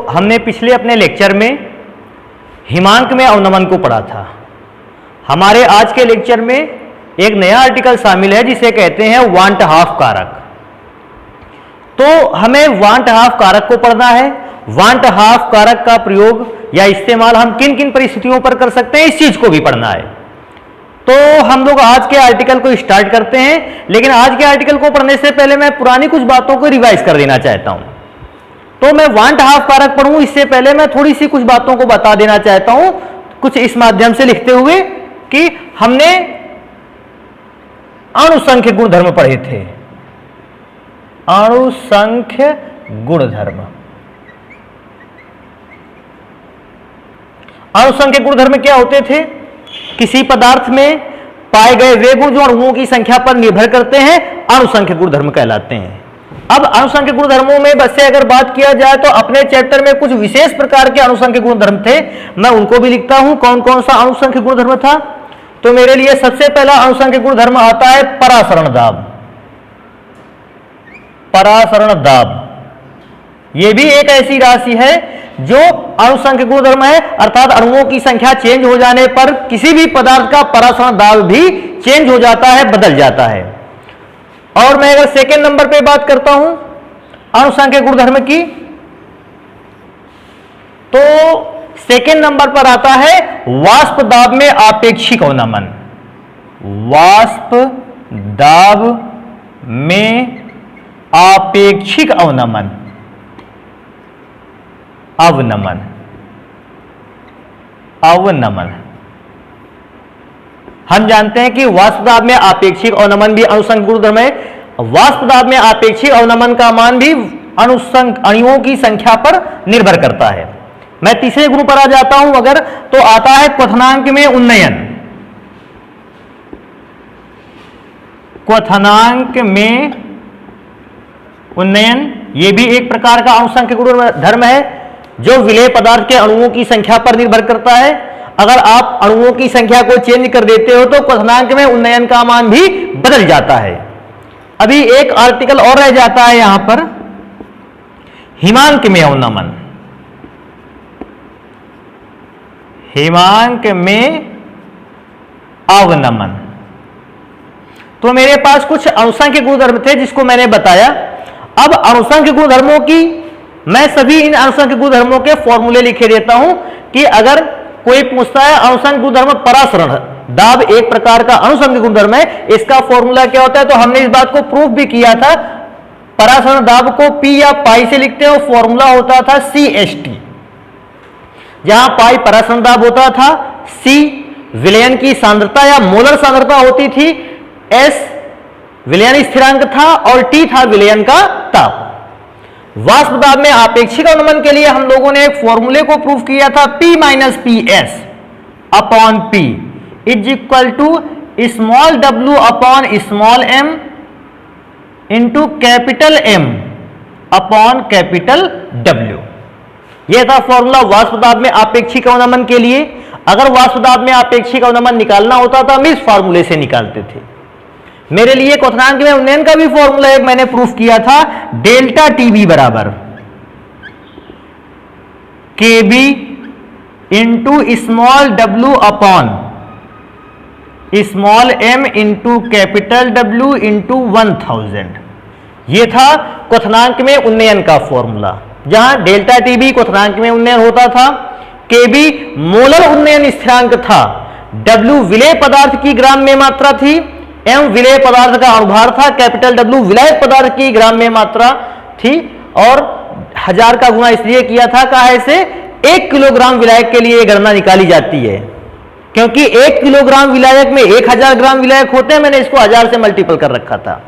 हमने पिछले अपने लेक्चर में हिमांक में अवनमन को पढ़ा था। हमारे आज के लेक्चर में एक नया आर्टिकल शामिल है जिसे कहते हैं वांट हाफ कारक। तो हमें वांट हाफ कारक को पढ़ना है। वांट हाफ कारक का प्रयोग या इस्तेमाल हम किन किन परिस्थितियों पर कर सकते हैं, इस चीज को भी पढ़ना है। तो हम लोग आज के आर्टिकल को स्टार्ट करते हैं, लेकिन आज के आर्टिकल को पढ़ने से पहले मैं पुरानी कुछ बातों को रिवाइज कर देना चाहता हूं। तो मैं वांट हाफ कारक पढ़ूं इससे पहले मैं थोड़ी सी कुछ बातों को बता देना चाहता हूं, कुछ इस माध्यम से लिखते हुए कि हमने अणुसंख्य गुणधर्म पढ़े थे। अणुसंख्य गुणधर्म, अणुसंख्य गुणधर्म क्या होते थे? किसी पदार्थ में पाए गए वे गुण जो अणुओं की संख्या पर निर्भर करते हैं अणुसंख्य गुणधर्म कहलाते हैं। अब अणुसंख्य गुणधर्मों में बस से अगर बात किया जाए तो अपने चैप्टर में कुछ विशेष प्रकार के अणुसंख्य गुणधर्म थे, मैं उनको भी लिखता हूं। कौन कौन सा अणुसंख्य गुणधर्म था? तो मेरे लिए सबसे पहला अणुसंख्य गुणधर्म आता है परासरण दाब। परासरण दाब यह भी एक ऐसी राशि है जो अणुसंख्य गुणधर्म है, अर्थात अणुओं की संख्या चेंज हो जाने पर किसी भी पदार्थ का परासरण दाब भी चेंज हो जाता है, बदल जाता है। और मैं अगर सेकेंड नंबर पे बात करता हूं अणुसंख्य गुणधर्म की, तो सेकेंड नंबर पर आता है वाष्प दाब में आपेक्षिक अवनमन। वाष्प दाब में आपेक्षिक अवनमन, अवनमन, अवनमन। हम जानते हैं कि वाष्प दाब में आपेक्षिक अवनमन भी अणुसंख्य गुणधर्म है। वाष्प दाब में आपेक्षिक अवनमन का मान भी अणुओं की संख्या पर निर्भर करता है। मैं तीसरे गुण पर आ जाता हूं अगर, तो आता है क्वथनांक में उन्नयन। क्वथनांक में उन्नयन यह भी एक प्रकार का अणुसंख्य गुणधर्म है जो विलेय पदार्थ के अणुओं की संख्या पर निर्भर करता है। अगर आप अणुओं की संख्या को चेंज कर देते हो तो क्वथनांक में उन्नयन का मान भी बदल जाता है। अभी एक आर्टिकल और रह जाता है यहां पर, हिमांक में अवनमन। हिमांक में अवनमन। तो मेरे पास कुछ अणुसंख्य गुणधर्म थे जिसको मैंने बताया। अब अणुसंख्य गुणधर्मों की मैं सभी इन अणुसंख्य गुणधर्मों के फॉर्मूले लिखे देता हूं कि अगर कोई पूछता है अणुसंख्य गुणधर्म परासरण दाब एक प्रकार का अणुसंख्य गुणधर्म है, इसका फॉर्मूला क्या होता है, तो हमने इस बात को प्रूफ भी किया था। परासरण दाब को पी या पाई से लिखते हैं, फॉर्मूला होता था CST, जहां पाई परासरण दाब होता था, C विलयन की सांद्रता या मोलर सांद्रता होती थी, S विलयन स्थिरांक था और T था विलयन का ताप। वाष्प दाब में आपेक्षिक अवनमन के लिए हम लोगों ने एक फॉर्मूले को प्रूफ किया था, P minus PS upon P is equal to small w upon small m into capital M upon capital W। यह था फॉर्मूला वाष्प दाब में आपेक्षिक अवनमन के लिए। अगर वाष्प दाब में आपेक्षिक अवनमन निकालना होता तो हम इस फॉर्मूले से निकालते थे। मेरे लिए क्वथनांक में उन्नयन का भी फॉर्मूला एक मैंने प्रूफ किया था, डेल्टा टीबी बराबर KB into small W upon small M into capital W into 1000। यह था क्वथनांक में उन्नयन का फॉर्मूला, जहां डेल्टा टीबी क्वथनांक में उन्नयन होता था, केबी मोलर उन्नयन स्थिरांक था, डब्ल्यू विलेय पदार्थ की ग्राम में मात्रा थी, एम विलेय पदार्थ का अणुभार था, कैपिटल डब्ल्यू विलायक पदार्थ की ग्राम में मात्रा थी। और 1000 का गुणा इसलिए किया था, काहे से 1 किलोग्राम विलायक के लिए गणना निकाली जाती है, क्योंकि 1 किलोग्राम विलायक में 1000 ग्राम विलायक होते हैं। मैंने इसको 1000 से मल्टीपल कर रखा था।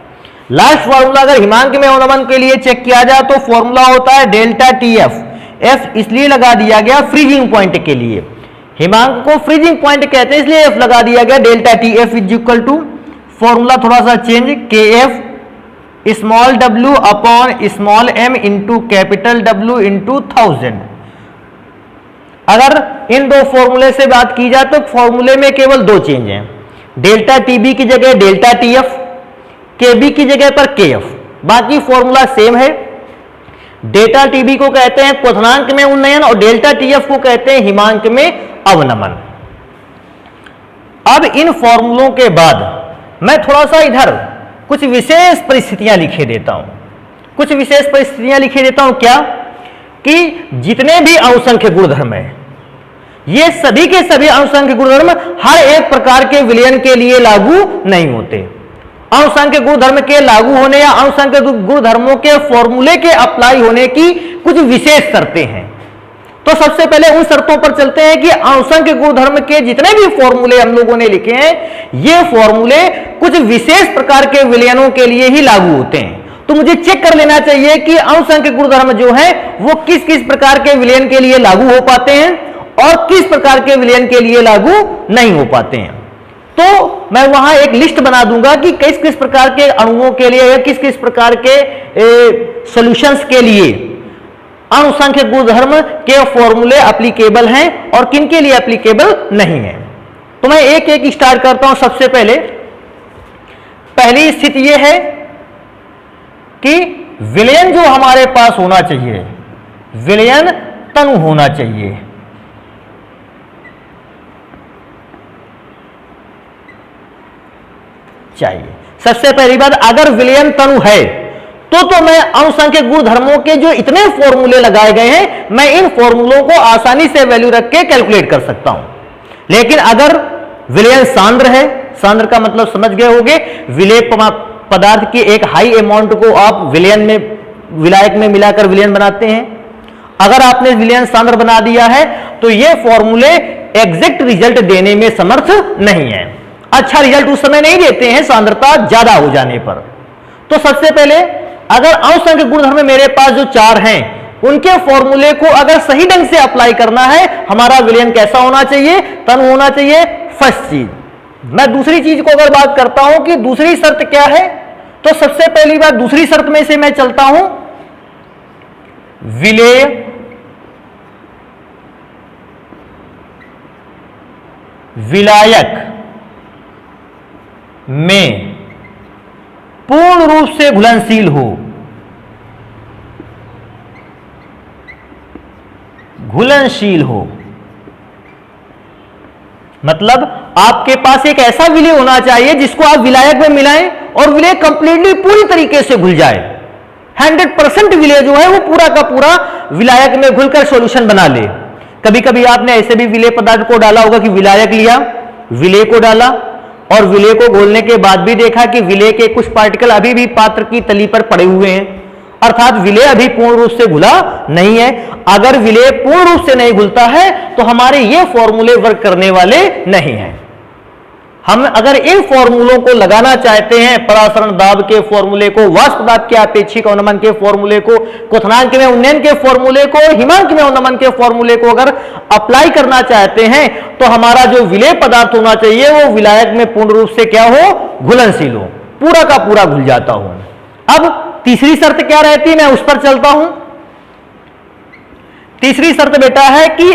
लास्ट फॉर्मूला अगर हिमांक में अवनमन के लिए चेक किया जाए तो फॉर्मूला होता है डेल्टा TF। F इसलिए लगा दिया गया फ्रीजिंग पॉइंट के लिए, हिमांक को फ्रीजिंग पॉइंट कहते हैं इसलिए F लगा दिया गया। Delta TF is equal to formula थोड़ा सा change, KF small w upon small m into capital W into 1000। अगर इन दो फॉर्मूले से बात की जाए तो फॉर्मूले में केवल दो चेंज हैं, डेल्टा TB की जगह डेल्टा TF, KB की जगह पर KF, बाकी फॉर्मूला सेम है। डेल्टा टीबी को कहते हैं क्वथनांक में उन्नयन और डेल्टा टीएफ को कहते हैं हिमांक में अवनमन। अब इन फॉर्मूलों के बाद मैं थोड़ा सा इधर कुछ विशेष परिस्थितियां लिखे देता हूं। कुछ विशेष परिस्थितियां लिखे देता हूं क्या, कि जितने भी अणुसंख्य गुणधर्म है, ये सभी के सभी अणुसंख्य गुणधर्म हर एक प्रकार के विलयन के लिए लागू नहीं होते। अणुसंख्य गुणधर्म के लागू होने या अणुसंख्य गुणधर्मों के फॉर्मूले के अप्लाई होने की कुछ विशेष शर्तें हैं। तो सबसे पहले उन शर्तों पर चलते हैं कि अणुसंख्य गुणधर्म के जितने भी फॉर्मूले हम लोगों ने लिखे हैं, ये फॉर्मूले कुछ विशेष प्रकार के विलयनों के लिए ही लागू होते हैं। तो मुझे चेक कर लेना चाहिए कि अणुसंख्य गुणधर्म जो है वो किस किस प्रकार के विलयन के लिए लागू हो पाते हैं और किस प्रकार के विलयन के लिए लागू नहीं हो पाते हैं। तो मैं वहां एक लिस्ट बना दूंगा कि किस किस प्रकार के अणुओं के लिए या किस किस प्रकार के सॉल्यूशंस के लिए अणुसंख्य गुणधर्म के फॉर्मूले एप्लीकेबल हैं और किन के लिए एप्लीकेबल नहीं है। तो मैं एक एक स्टार्ट करता हूं। सबसे पहले पहली स्थिति यह है कि विलयन जो हमारे पास होना चाहिए, विलयन तनु होना चाहिए। सबसे पहली बात, अगर विलयन तनु है तो मैं अणुसंख्य गुणधर्मों के जो इतने फॉर्मूले लगाए गए हैं, मैं इन फॉर्मूलों को आसानी से वैल्यू रख के कैलकुलेट कर सकता हूं। लेकिन अगर विलयन सांद्र है, सांद्र का मतलब समझ गए होंगे, विलेय पदार्थ की एक हाई अमाउंट को आप विलयन में, विलायक में मिलाकर विलयन बनाते हैं। अगर आपने विलयन सांद्र बना दिया है तो ये फॉर्मूले एग्जैक्ट रिजल्ट देने में समर्थ नहीं है, अच्छा रिजल्ट उस समय नहीं देते हैं सांद्रता ज्यादा हो जाने पर। तो सबसे पहले अगर अणुसंख्य गुणधर्म मेरे पास जो 4 हैं, उनके फॉर्मूले को अगर सही ढंग से अप्लाई करना है, हमारा विलयन कैसा होना चाहिए, तनु होना चाहिए। फर्स्ट चीज। मैं दूसरी चीज को अगर बात करता हूं कि दूसरी शर्त क्या है, तो सबसे पहली बात दूसरी शर्त में से मैं चलता हूं, विलेय विलायक में पूर्ण रूप से घुलनशील हो। घुलनशील हो मतलब आपके पास एक ऐसा विलेय होना चाहिए जिसको आप विलायक में मिलाएं और विलेय कंप्लीटली पूरी तरीके से घुल जाए। 100% विलेय जो है वो पूरा का पूरा विलायक में घुलकर सॉल्यूशन बना ले। कभी कभी आपने ऐसे भी विलेय पदार्थ को डाला होगा कि विलायक लिया, विलेय को डाला और विलेय को घोलने के बाद भी देखा कि विलेय के कुछ पार्टिकल अभी भी पात्र की तली पर पड़े हुए हैं, अर्थात विलेय अभी पूर्ण रूप से घुला नहीं है। अगर विलेय पूर्ण रूप से नहीं घुलता है तो हमारे ये फॉर्मूले वर्क करने वाले नहीं हैं। हम अगर इन फॉर्मूलों को लगाना चाहते हैं, परासरण दाब के फॉर्मूले को, वाष्प दाब के आपेक्षिक अवनमन के फॉर्मूले को, क्वथनांक में उन्नयन के फॉर्मूले को, हिमांक में अवनमन के फॉर्मूले को अगर अप्लाई करना चाहते हैं तो हमारा जो विलेय पदार्थ होना चाहिए वो विलायक में पूर्ण रूप से क्या हो, घुलनशील हो, पूरा का पूरा घुल जाता हो। अब तीसरी शर्त क्या रहती है, मैं उस पर चलता हूं। तीसरी शर्त बेटा है कि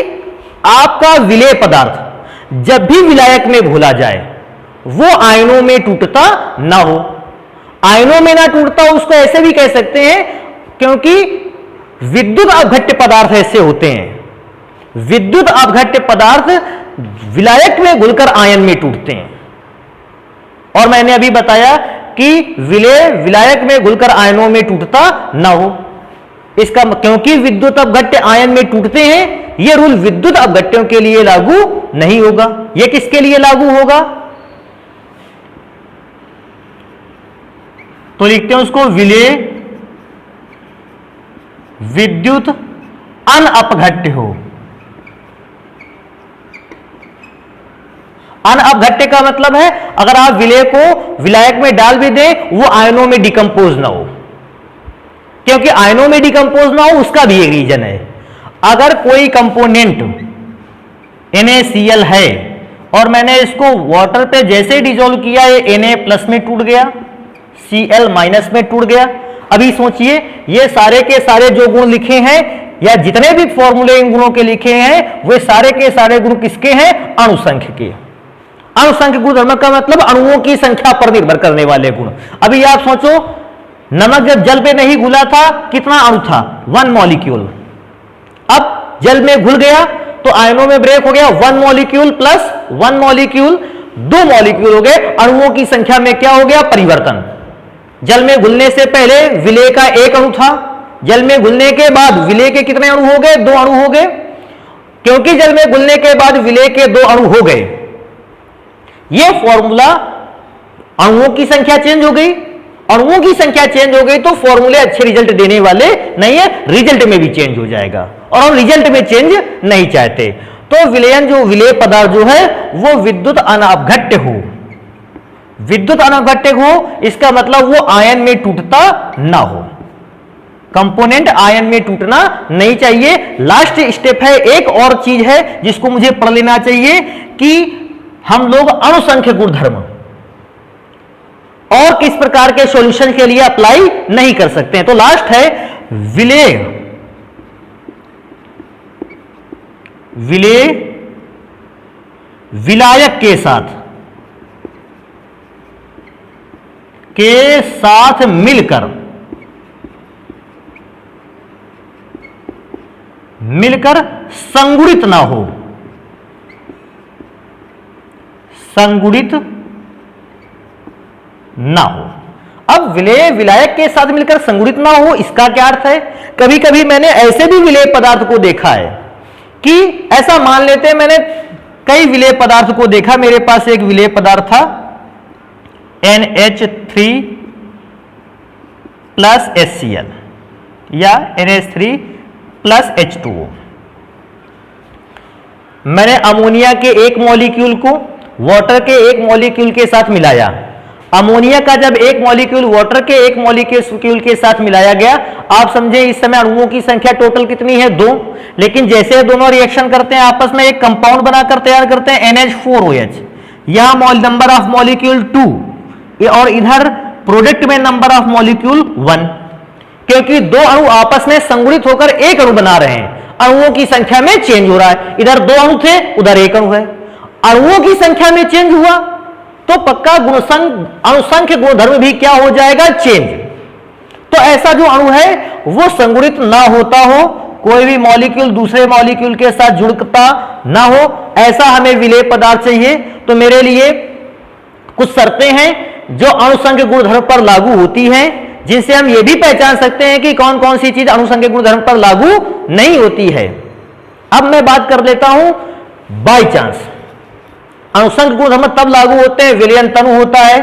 आपका विलेय पदार्थ जब भी विलायक में घोला जाए वो आयनों में टूटता ना हो। आयनों में ना टूटता हो उसको ऐसे भी कह सकते हैं क्योंकि विद्युत अपघट्य पदार्थ ऐसे होते हैं, विद्युत अपघट्य पदार्थ विलायक में घुलकर आयन में टूटते हैं। और मैंने अभी बताया कि विलेय विलायक में घुलकर आयनों में टूटता ना हो, इसका क्योंकि विद्युत अपघट्य आयन में टूटते हैं, यह रूल विद्युत अपघट्यों के लिए लागू नहीं होगा। यह किसके लिए लागू होगा, तो लिखते हैं उसको विलेय विद्युत अनअपघट्य हो। अनअपघट्य का मतलब है अगर आप विलेय को विलायक में डाल भी दें वो आयनों में डिकम्पोज ना हो, क्योंकि आयनों में डिकम्पोज ना हो उसका भी एक रीजन है। अगर कोई कंपोनेंट NaCl है और मैंने इसको वाटर पे जैसे डिसॉल्व किया, ये Na प्लस में टूट गया, Cl माइनस में टूट गया। अभी सोचिए ये सारे के सारे जो गुण लिखे हैं या जितने भी फॉर्मूले इन गुणों के लिखे हैं वे सारे के सारे गुण किसके हैं, अणुसंख्य के। अणुसंख्य गुणधर्म का मतलब अणुओं की संख्या पर निर्भर करने वाले गुण। अभी आप सोचो नमक जब जल पे नहीं घुला था कितना अणु था? 1 मॉलिक्यूल। अब जल में घुल गया तो आयनों में ब्रेक हो गया, 1 मॉलिक्यूल प्लस 1 मॉलिक्यूल, 2 मॉलिक्यूल हो गए। अणुओं की संख्या में क्या हो गया? परिवर्तन। जल में घुलने से पहले विलेय का 1 अणु था, जल में घुलने के बाद विलेय के कितने अणु हो गए? 2 अणु हो गए। क्योंकि जल में घुलने के बाद विलेय के 2 अणु हो गए, यह फॉर्मूला, अणुओं की संख्या चेंज हो गई, अणुओं की संख्या चेंज हो गई तो फॉर्मूले अच्छे रिजल्ट देने वाले नहीं है, रिजल्ट में भी चेंज हो जाएगा और हम रिजल्ट में चेंज नहीं चाहते। तो विलयन जो विलेय पदार्थ जो है वो विद्युत अनापघट्य हो, विद्युत अनापघट्य हो, इसका मतलब वो आयन में टूटता ना हो, कंपोनेंट आयन में टूटना नहीं चाहिए। लास्ट स्टेप है, एक और चीज है जिसको मुझे पढ़ लेना चाहिए कि हम लोग अणुसंख्य गुणधर्म और किस प्रकार के सॉल्यूशन के लिए अप्लाई नहीं कर सकते हैं। तो लास्ट है विलेय, विलेय विलायक के साथ मिलकर संगुणित ना हो, संगुणित ना हो। अब विलेय विलायक के साथ मिलकर संगुणित ना हो, इसका क्या अर्थ है? कभी कभी मैंने ऐसे भी विलेय पदार्थ को देखा है कि ऐसा मान लेते हैं, मैंने कई विलेय पदार्थ को देखा। मेरे पास एक विलेय पदार्थ था NH3 प्लस HCl या NH3 प्लस H2O। मैंने अमोनिया के एक मॉलिक्यूल को वाटर के एक मॉलिक्यूल के साथ मिलाया। अमोनिया का जब एक मॉलिक्यूल वाटर के एक मॉलिक्यूल के साथ मिलाया गया, आप समझे इस समय अणुओं की संख्या टोटल कितनी है? 2। लेकिन जैसे दोनों रिएक्शन करते हैं आपस में एक कंपाउंड बनाकर तैयार करते हैं NH4OH, यहां नंबर ऑफ मॉलिक्यूल 2 और इधर प्रोडक्ट में नंबर ऑफ मॉलिक्यूल 1, क्योंकि 2 अणु आपस में संगुणित होकर एक अणु बना रहे हैं। अणुओं की संख्या में चेंज हो रहा है, इधर 2 अणु थे उधर 1 अणु है। अणुओं की संख्या में चेंज हुआ तो पक्का अणुसंख्य गुणधर्म भी क्या हो जाएगा? चेंज। तो ऐसा जो अणु है वो संगुणित ना होता हो, कोई भी मॉलिक्यूल दूसरे मॉलिक्यूल के साथ जुड़ता ना हो, ऐसा हमें विलेय पदार्थ चाहिए। तो मेरे लिए कुछ शर्तें हैं जो अणुसंख्य गुणधर्म पर लागू होती हैं, जिनसे हम ये भी पहचान सकते हैं कि कौन कौन सी चीज अणुसंख्य गुणधर्म पर लागू नहीं होती है। अब मैं बात कर लेता हूं बाई चांस अणुसंख्य गुणधर्म तब लागू होते हैं, विलयन तनु होता है,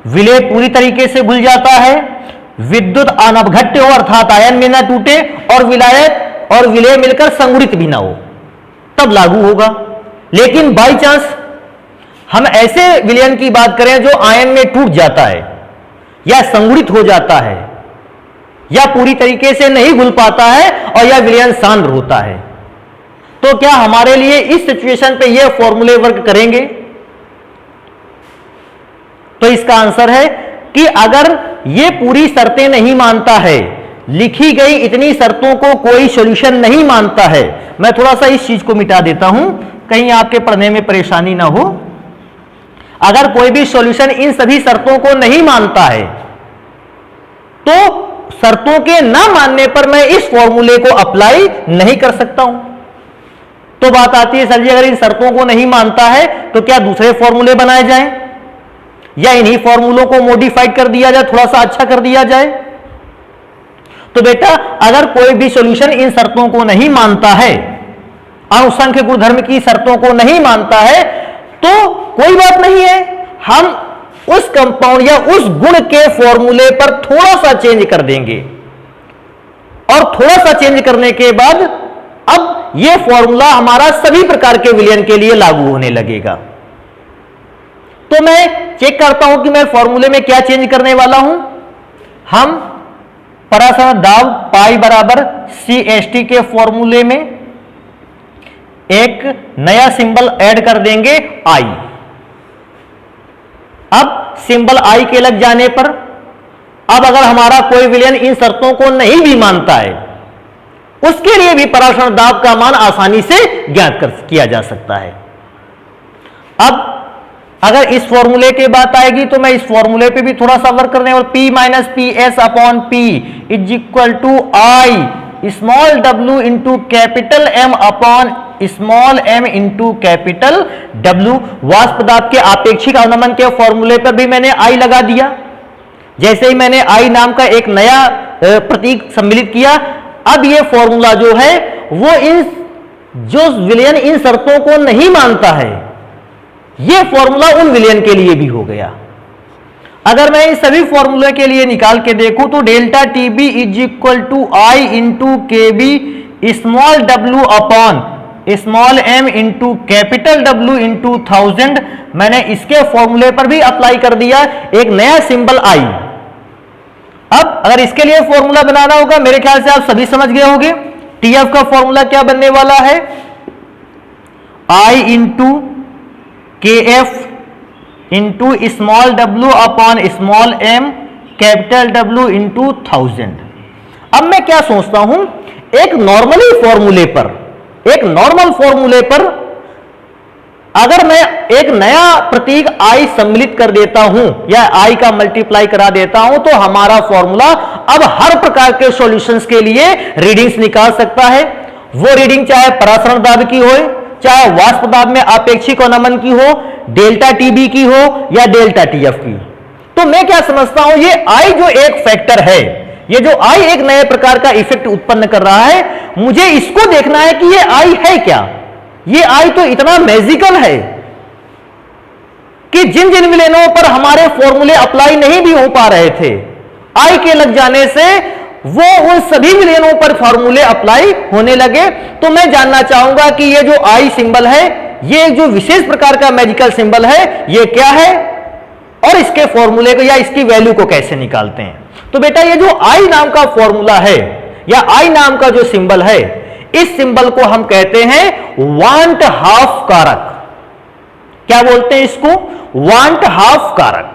विलेय पूरी तरीके से घुल जाता है, विद्युत अनापघट्य हो अर्थात आयन में ना टूटे, और विलायक और विलेय मिलकर संगुणित भी ना हो, तब लागू होगा। लेकिन बाई चांस हम ऐसे विलयन की बात करें जो आयन में टूट जाता है या संगुणित हो जाता है या पूरी तरीके से नहीं घुल पाता है और यह विलयन सांद्र होता है, तो क्या हमारे लिए इस सिचुएशन पे ये फॉर्मूले वर्क करेंगे? तो इसका आंसर है कि अगर ये पूरी शर्तें नहीं मानता है, लिखी गई इतनी शर्तों को कोई सॉल्यूशन नहीं मानता है, मैं थोड़ा सा इस चीज को मिटा देता हूं कहीं आपके पढ़ने में परेशानी ना हो। अगर कोई भी सॉल्यूशन इन सभी शर्तों को नहीं मानता है तो शर्तों के ना मानने पर मैं इस फॉर्मूले को अप्लाई नहीं कर सकता हूं। तो बात आती है सर जी अगर इन शर्तों को नहीं मानता है तो क्या दूसरे फॉर्मूले बनाए जाएं या इन्हीं फॉर्मूलों को मॉडिफाइड कर दिया जाए, थोड़ा सा अच्छा कर दिया जाए? तो बेटा अगर कोई भी सॉल्यूशन इन शर्तों को नहीं मानता है, अणुसंख्य गुणधर्म की शर्तों को नहीं मानता है, तो कोई बात नहीं है, हम उस कंपाउंड या उस गुण के फॉर्मूले पर थोड़ा सा चेंज कर देंगे और थोड़ा सा चेंज करने के बाद अब यह फॉर्मूला हमारा सभी प्रकार के विलयन के लिए लागू होने लगेगा। तो मैं चेक करता हूं कि मैं फॉर्मूले में क्या चेंज करने वाला हूं। हम परासरण दाब पाई बराबर CH3 के फॉर्मूले में एक नया सिंबल ऐड कर देंगे I। अब सिंबल I के लग जाने पर अब अगर हमारा कोई विलयन इन शर्तों को नहीं भी मानता है, उसके लिए भी परासरण दाब का मान आसानी से ज्ञात किया जा सकता है। अब अगर इस फॉर्मूले की बात आएगी तो मैं इस फॉर्मूले पे भी थोड़ा सा वर्क करने और P minus P S upon P is equal to आई small w into capital M upon small m into capital W। वाष्प पदार्थ के आपेक्षिक अवनमन के फॉर्मूले पर भी मैंने I लगा दिया। जैसे ही मैंने I नाम का एक नया प्रतीक सम्मिलित किया, अब ये फॉर्मूला जो है वो जो विलयन इन शर्तों को नहीं मानता है, ये फॉर्मूला उन विलयन के लिए भी हो गया। अगर मैं इन सभी फॉर्मूले के लिए निकाल के देखूं तो delta TB is equal to I into K B small w upon small m into capital W into 1000, मैंने इसके फॉर्मूले पर भी अप्लाई कर दिया एक नया सिंबल I। अब अगर इसके लिए फॉर्मूला बनाना होगा, मेरे ख्याल से आप सभी समझ गए होंगे। TF का फॉर्मूला क्या बनने वाला है, I into KF into small w upon small m capital W into 1000। अब मैं क्या सोचता हूं, एक नॉर्मल फॉर्मूले पर अगर मैं एक नया प्रतीक I सम्मिलित कर देता हूं या I का मल्टीप्लाई करा देता हूं तो हमारा फॉर्मूला अब हर प्रकार के सॉल्यूशंस के लिए रीडिंग्स निकाल सकता है। वो रीडिंग चाहे परासरण दाब की हो, चाहे वाष्प दाब में आपेक्षिक अवनमन की हो, डेल्टा टीबी की हो या डेल्टा टीएफ की। तो मैं क्या समझता हूं, ये I जो एक फैक्टर है, ये जो I एक नए प्रकार का इफेक्ट उत्पन्न कर रहा है, मुझे इसको देखना है कि ये I है क्या। ये I तो इतना मैजिकल है कि जिन जिन विलयनों पर हमारे फॉर्मूले अप्लाई नहीं भी हो पा रहे थे, I के लग जाने से वो उन सभी विलयनों पर फॉर्मूले अप्लाई होने लगे। तो मैं जानना चाहूंगा कि ये जो I सिंबल है, ये जो विशेष प्रकार का मैजिकल सिंबल है, ये क्या है और इसके फॉर्मूले को या इसकी वैल्यू को कैसे निकालते हैं। तो बेटा ये जो I नाम का फॉर्मूला है या I नाम का जो सिंबल है, इस सिंबल को हम कहते हैं वांट हाफ कारक। क्या बोलते हैं इसको, वांट हाफ कारक।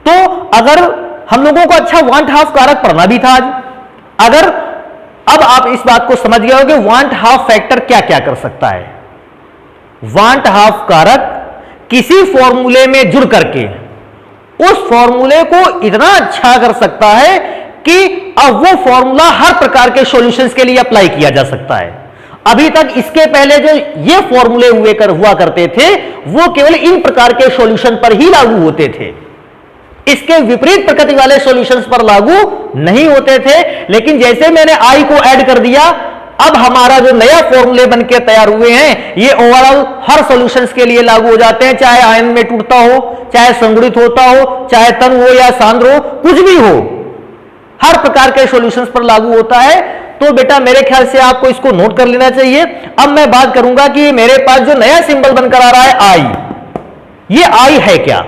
तो अगर हम लोगों को अच्छा वांट हाफ कारक पढ़ना भी था आज, अगर अब आप इस बात को समझ गए हो कि वांट हाफ फैक्टर क्या क्या कर सकता है। वांट हाफ कारक किसी फॉर्मूले में जुड़ करके उस फॉर्मूले को इतना अच्छा कर सकता है कि अब वो फॉर्मूला हर प्रकार के सॉल्यूशंस के लिए अप्लाई किया जा सकता है। अभी तक इसके पहले जो ये फॉर्मूले हुआ करते थे, वो केवल इन प्रकार के सॉल्यूशन पर ही लागू होते थे, इसके विपरीत प्रकृति वाले सॉल्यूशंस पर लागू नहीं होते थे। लेकिन जैसे मैंने I को ऐड कर दिया, अब हमारा जो नया फॉर्मूले बनके तैयार हुए हैं, ये ओवरऑल हर सॉल्यूशंस के लिए लागू हो जाते हैं, चाहे आयन में टूटता हो, चाहे संगुणित होता हो, चाहे तन हो या सांद्र हो, कुछ भी हो, हर प्रकार के सॉल्यूशंस पर लागू होता है। तो बेटा मेरे ख्याल से आपको इसको नोट कर लेना चाहिए। अब मैं बात करूंगा कि मेरे पास जो नया सिंबल बनकर आ रहा है I, ये I है क्या।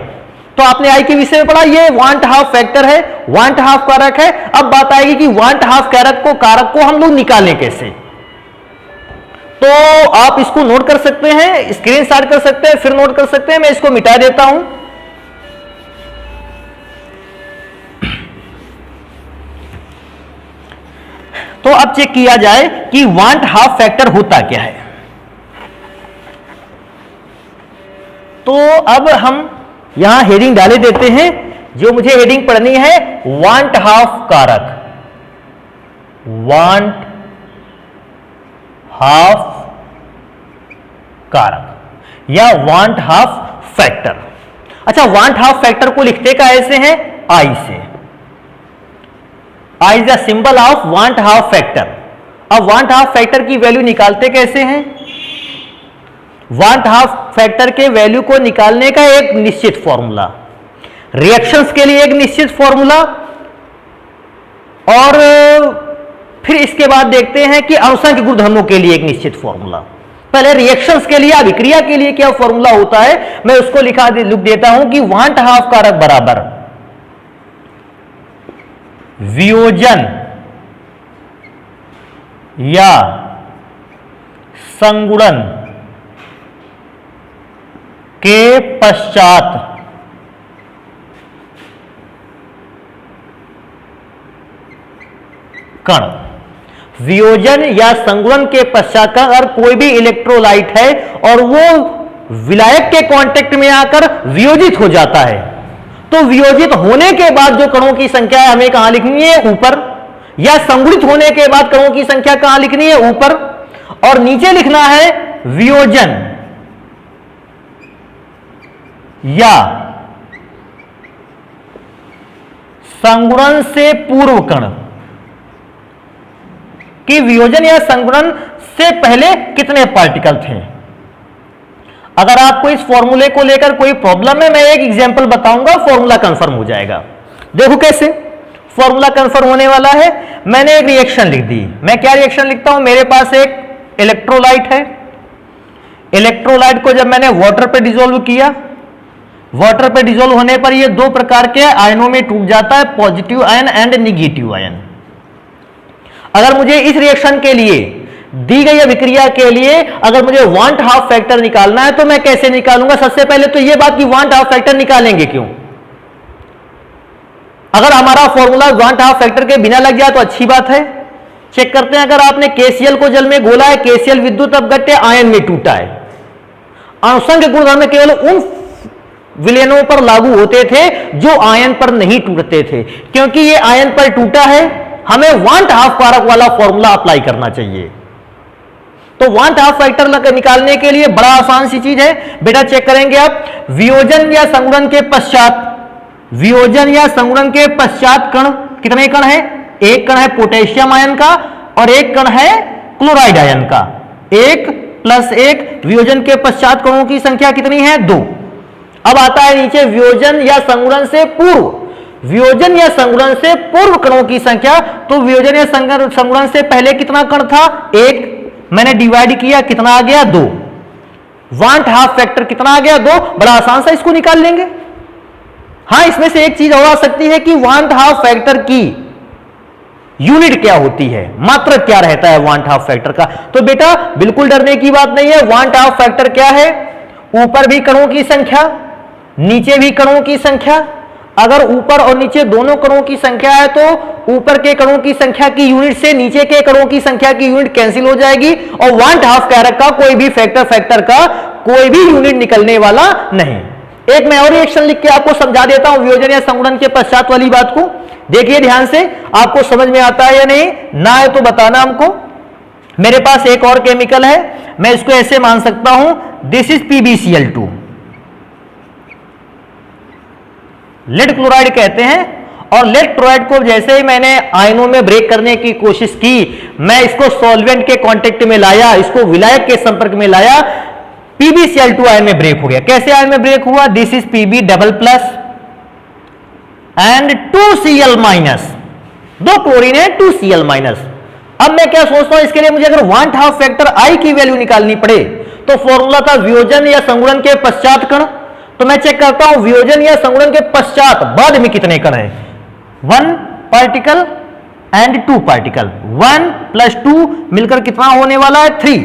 तो आपने I के विषय में पढ़ा, ये वांट हाफ फैक्टर है, वांट हाफ कारक है। अब बात आएगी कि वांट हाफ कारक को हम लोग निकालें कैसे। तो आप इसको नोट कर सकते हैं, स्क्रीनशॉट कर सकते हैं, फिर नोट कर सकते हैं। मैं इसको मिटा देता हूं। तो अब चेक किया जाए कि वांट हाफ फैक्टर होता क्या है। तो अब हम यहां हेडिंग डाले देते हैं, जो मुझे हेडिंग पढ़नी है वांट हाफ कारक, वांट हाफ कारक या वांट हाफ फैक्टर। अच्छा, वांट हाफ फैक्टर को लिखते कैसे हैं, I से। I is the symbol of want half factor. अब वांट हाफ फैक्टर की वैल्यू निकालते कैसे हैं, वांट हाफ फैक्टर के वैल्यू को निकालने का एक निश्चित फॉर्मूला, रिएक्शंस के लिए एक निश्चित फॉर्मूला, और फिर इसके बाद देखते हैं कि अनुसंख्यक गुणधर्मों के लिए एक निश्चित फॉर्मूला। पहले रिएक्शंस के लिए, अभिक्रिया के लिए क्या फॉर्मूला होता है, मैं उसको लिख देता हूं कि वांट हाफ कारक बराबर वियोजन या संगुणन के पश्चात कण। वियोजन या संगुणन के पश्चात कण, अगर कोई भी इलेक्ट्रोलाइट है और वो विलायक के कांटेक्ट में आकर वियोजित हो जाता है, तो वियोजित होने के बाद जो कणों की संख्या है हमें कहां लिखनी है, ऊपर, या संगुणित होने के बाद कणों की संख्या कहां लिखनी है, ऊपर, और नीचे लिखना है वियोजन या संगुणन से पूर्व कण कि वियोजन या संगुणन से पहले कितने पार्टिकल थे। अगर आपको इस फॉर्मूले को लेकर कोई प्रॉब्लम है, मैं एक एग्जांपल बताऊंगा, फॉर्मूला कंफर्म हो जाएगा। देखो कैसे फॉर्मूला कंफर्म होने वाला है। मैंने एक रिएक्शन लिख दी। मैं क्या रिएक्शन लिखता हूं, मेरे पास एक इलेक्ट्रोलाइट है। इलेक्ट्रोलाइट को जब मैंने वाटर पे डिसॉल्व किया, वाटर पे डिसॉल्व होने पर यह दो प्रकार के आयनों में टूट जाता है, positive ion and negative ion. अगर मुझे इस रिएक्शन के लिए दी गई अभिक्रिया के लिए अगर मुझे वांट हाफ फैक्टर निकालना है तो मैं कैसे निकालूंगा। सबसे पहले तो यह बात कि वांट हाफ फैक्टर निकालेंगे क्यों। अगर हमारा फॉर्मूला वांट हाफ फैक्टर के बिना लग जाए तो अच्छी बात है। चेक करते हैं, अगर आपने केसीएल को जल में घोला है, केसीएल विद्युत अपघट्य आयन में टूटा है, अनुषंग गुणधर्म केवल उन विलयनों पर लागू होते थे जो आयन पर नहीं टूटते थे। क्योंकि ये आयन पर टूटा है, हमें वांट हाफ कारक वाला फॉर्मूला अप्लाई करना चाहिए। तो वांट हाफ फैक्टर निकालने के लिए बड़ा आसान सी चीज है बेटा, चेक करेंगे आप। वियोजन या संगुणन के पश्चात, वियोजन या संगुणन के पश्चात कण कितने कण है, एक कण है पोटेशियम आयन का और एक कण है क्लोराइड आयन का। 1 + 1 वियोजन के पश्चात कणों की संख्या कितनी है, 2। अब आता है नीचे वियोजन या संगुणन से पूर्व, वियोजन या संगुणन से पूर्व कणों की संख्या। तो वियोजन या संगुणन से पहले कितना कण था, 1, मैंने डिवाइड किया, कितना आ गया, 2। वांट हाफ फैक्टर कितना आ गया, 2। बड़ा आसान सा इसको निकाल लेंगे। हां, इसमें से एक चीज और आ सकती है कि वांट हाफ फैक्टर की यूनिट क्या होती है, मात्रक क्या रहता है वांट हाफ फैक्टर का। तो बेटा बिल्कुल डरने की बात नहीं है। वांट हाफ फैक्टर क्या है, ऊपर भी कणों की संख्या, नीचे भी कणों की संख्या। अगर ऊपर और नीचे दोनों कणों की संख्या है तो ऊपर के कणों की संख्या की यूनिट से नीचे के कणों की संख्या की यूनिट कैंसिल हो जाएगी और वांट हाफ कारक का कोई भी फैक्टर का कोई भी यूनिट निकलने वाला नहीं। एक मैं और रिएक्शन लिख के आपको समझा देता हूं वियोजन या संगुणन के पश्चात वाली बात को। देखिए ध्यान से, आपको समझ में आता है या नहीं, ना है तो बताना हमको। मेरे पास एक और केमिकल है, मैं इसको ऐसे मान सकता हूं, this is PbCl2, lead chloride कहते हैं। और लेड क्लोराइड को जैसे ही मैंने आयनों में ब्रेक करने की कोशिश की, मैं इसको सॉल्वेंट के कांटेक्ट में लाया, इसको विलायक के संपर्क में लाया, PbCl2 आयन में ब्रेक हो गया। कैसे आयन में ब्रेक हुआ, this is Pb++ and 2Cl-, 2 chlorine है, 2Cl-। अब मैं क्या सोचता हूं, इसके लिए मुझे अगर वांट हाफ फैक्टर I की वैल्यू निकालनी पड़े तो फॉर्मूला था वियोजन या संगुणन के पश्चात कण। तो मैं चेक करता हूं वियोजन या संगुणन के पश्चात बाद में कितने कण है, 1 पार्टिकल एंड 2 पार्टिकल, 1 + 2 मिलकर कितना होने वाला है, 3।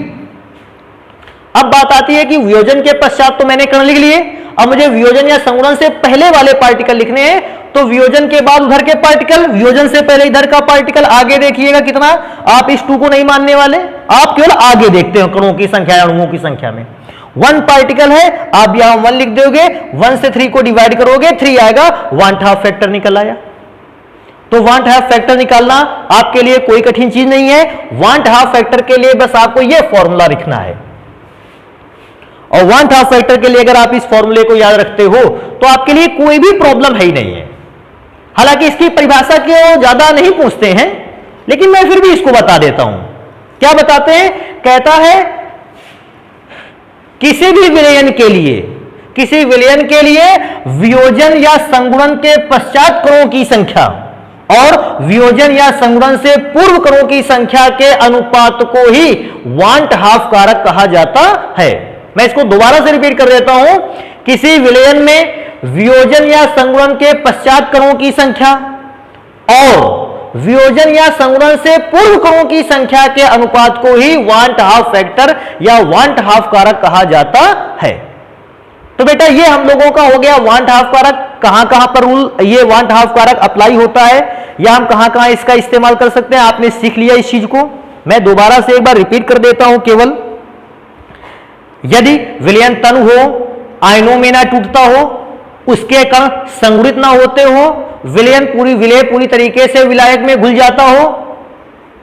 अब बात आती है कि वियोजन के पश्चात तो मैंने कण लिख लिए, अब मुझे वियोजन या संगुणन से पहले वाले पार्टिकल लिखने हैं। तो वियोजन के बाद उधर के पार्टिकल, वियोजन से पहले इधर का पार्टिकल, आगे देखिएगा कितना, आप इस 2 को नहीं मानने वाले, आप केवल आगे देखते हो कणों की संख्या, अणुओं की संख्या में। 1 पार्टिकल है, आप यहां 1 लिख दोगे, 1 से 3 को डिवाइड करोगे, 3 आएगा, वांट हाफ फैक्टर निकल आया। तो वांट हाफ फैक्टर निकालना आपके लिए कोई कठिन चीज नहीं है। वांट हाफ फैक्टर के लिए बस आपको यह फॉर्मूला लिखना है, और वांट हाफ फैक्टर के लिए अगर आप इस फॉर्मूले को याद रखते हो तो आपके लिए कोई भी प्रॉब्लम है ही नहीं है। हालांकि इसकी परिभाषा क्यों ज्यादा नहीं पूछते हैं, लेकिन मैं फिर भी इसको बता देता हूं। क्या बताते हैं, कहता है किसी भी विलयन के लिए, किसी विलयन के लिए वियोजन या संगुणन के पश्चात कणों की संख्या और वियोजन या संगुणन से पूर्व कणों की संख्या के अनुपात को ही वांट हाफ कारक कहा जाता है। मैं इसको दोबारा से रिपीट कर देता हूं, किसी विलयन में वियोजन या संगुणन के पश्चात कणों की संख्या और वियोजन या संगुणन से पूर्व कणों की संख्या के अनुपात को ही वांट हाफ फैक्टर या वांट हाफ कारक कहा जाता है। तो बेटा ये हम लोगों का हो गया वांट हाफ कारक। कहां कहां पर रूल ये वांट हाफ कारक अप्लाई होता है या हम कहां कहां इसका इस्तेमाल कर सकते हैं, आपने सीख लिया इस चीज को। मैं दोबारा से एक बार रिपीट कर देता हूं केवल। यदि विलयन तनु हो, आयनों में ना टूटता हो, उसके कण संगुणित ना होते हो, विलय पूरी तरीके से विलायक में घुल जाता हो,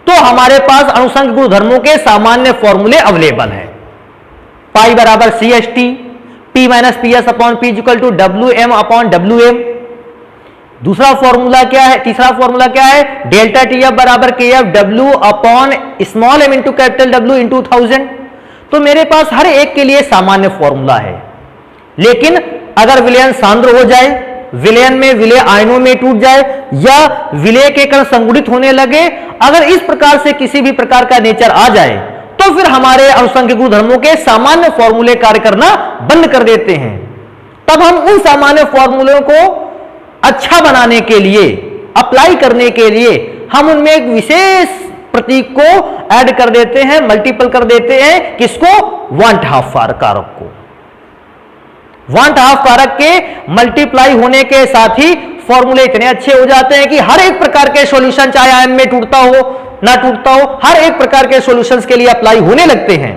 तो हमारे पास अनुसंग गुणधर्मों के सामान्य फॉर्मूले अवेलेबल हैं। पाई बराबर CHT, P minus PS upon P equal to WM upon WM। दूसरा फॉर्मूला क्या है, तीसरा फॉर्मूला क्या है, डेल्टा TF बराबर KF W upon small m into capital W into 1000। तो मेरे पास हर एक के लिए सामान्य फॉर्मूला है, लेकिन अगर विलयन सांद्र हो जाए, विलयन में विलय आयनों में टूट जाए, या विलय के कण संगुणित होने लगे, अगर इस प्रकार से किसी भी प्रकार का नेचर आ जाए, तो फिर हमारे अनुसंग गुणधर्मों के सामान्य फॉर्मूले कार्य करना बंद कर देते हैं। तब हम उन सामान्य फॉर्मूलों को अच्छा बनाने के लिए, अप्लाई करने के लिए, हम उनमें एक विशेष प्रतीक को ऐड कर देते हैं, मल्टीपल कर देते हैं। किसको? वांट हाफ कारक को। वांट हाफ कारक के मल्टीप्लाई होने के साथ ही फॉर्मूले इतने अच्छे हो जाते हैं कि हर एक प्रकार के सॉल्यूशन, चाहे आयन में टूटता हो ना टूटता हो, हर एक प्रकार के सॉल्यूशंस के लिए अप्लाई होने लगते हैं।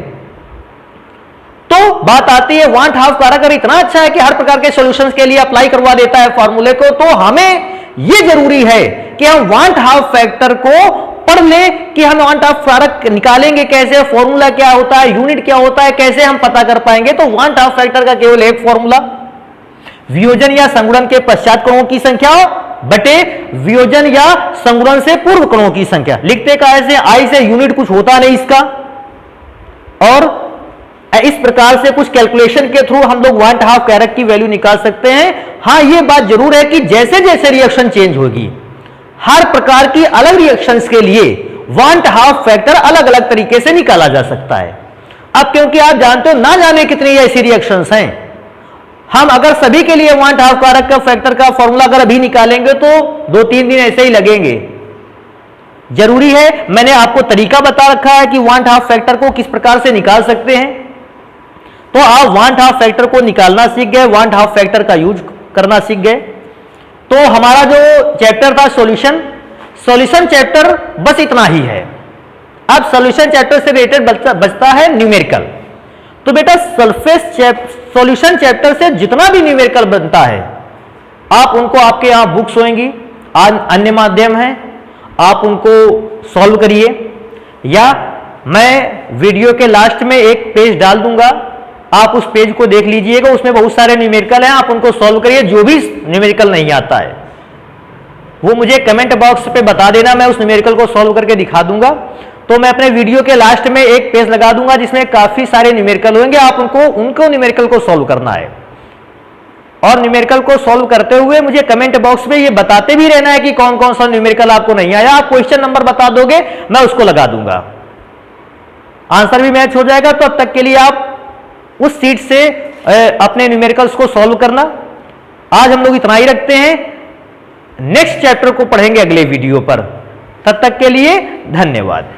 तो बात आती है, वांट हाफ कारक अगर इतना अच्छा है कि हर प्रकार के सॉल्यूशंस के लिए अप्लाई करवा देता है फॉर्मूले को, तो हमें यह जरूरी है कि हम वांट हाफ फैक्टर को पढ़ लें कि हम वांट हाफ कारक निकालेंगे कैसे, फॉर्मूला क्या होता है, यूनिट क्या होता है, कैसे हम पता कर पाएंगे। तो वांट हाफ फैक्टर का केवल एक फॉर्मूला, वियोजन या संगुणन के पश्चात कणों की संख्या बटे वियोजन या संगुणन से पूर्व कणों की संख्या। लिखते का ऐसे, आई से यूनिट कुछ होता नहीं इसका, और इस प्रकार से कुछ कैलकुलेशन के थ्रू हम लोग वांट हाफ कारक की वैल्यू निकाल सकते हैं। हां, यह बात जरूर है कि जैसे जैसे रिएक्शन चेंज होगी, हर प्रकार की अलग रिएक्शंस के लिए वांट हाफ फैक्टर अलग अलग तरीके से निकाला जा सकता है। अब क्योंकि आप जानते हो ना जाने कितनी ऐसी रिएक्शंस हैं, हम अगर सभी के लिए वांट हाफ कारक का फैक्टर का फॉर्मूला अगर अभी निकालेंगे तो 2-3 दिन ऐसे ही लगेंगे। जरूरी है, मैंने आपको तरीका बता रखा है कि वांट हाफ फैक्टर को किस प्रकार से निकाल सकते हैं। तो आप वांट हाफ फैक्टर को निकालना सीख गए, वांट हाफ फैक्टर का यूज करना सीख गए। तो हमारा जो चैप्टर था सॉल्यूशन चैप्टर बस इतना ही है। अब सॉल्यूशन चैप्टर से रिलेटेड बचता है न्यूमेरिकल। तो बेटा सॉल्यूशन चैप्टर से जितना भी न्यूमेरिकल बनता है, आप उनको, आपके यहां बुक्स होंगी, अन्य माध्यम है, आप उनको सॉल्व करिए, या मैं वीडियो के लास्ट में एक पेज डाल दूंगा, आप उस पेज को देख लीजिएगा, उसमें बहुत सारे न्यूमेरिकल हैं, आप उनको सॉल्व करिए। जो भी न्यूमेरिकल नहीं आता है वो मुझे कमेंट बॉक्स पे बता देना, मैं उस न्यूमेरिकल को सॉल्व करके दिखा दूंगा। तो मैं अपने वीडियो के लास्ट में एक पेज लगा दूंगा जिसमें काफी सारे न्यूमेरिकल होंगे, आप उनको न्यूमेरिकल को सॉल्व करना है। और न्यूमेरिकल को सॉल्व करते हुए मुझे कमेंट बॉक्स में ये बताते भी रहना है कि कौन कौन सा न्यूमेरिकल आपको नहीं आया। आप क्वेश्चन नंबर बता दोगे, मैं उसको लगा दूंगा, आंसर भी मैच हो जाएगा। तो अब तक के लिए आप उस सीट से अपने न्यूमेरिकल्स को सॉल्व करना। आज हम लोग इतना ही रखते हैं, नेक्स्ट चैप्टर को पढ़ेंगे अगले वीडियो पर। तब तक के लिए धन्यवाद।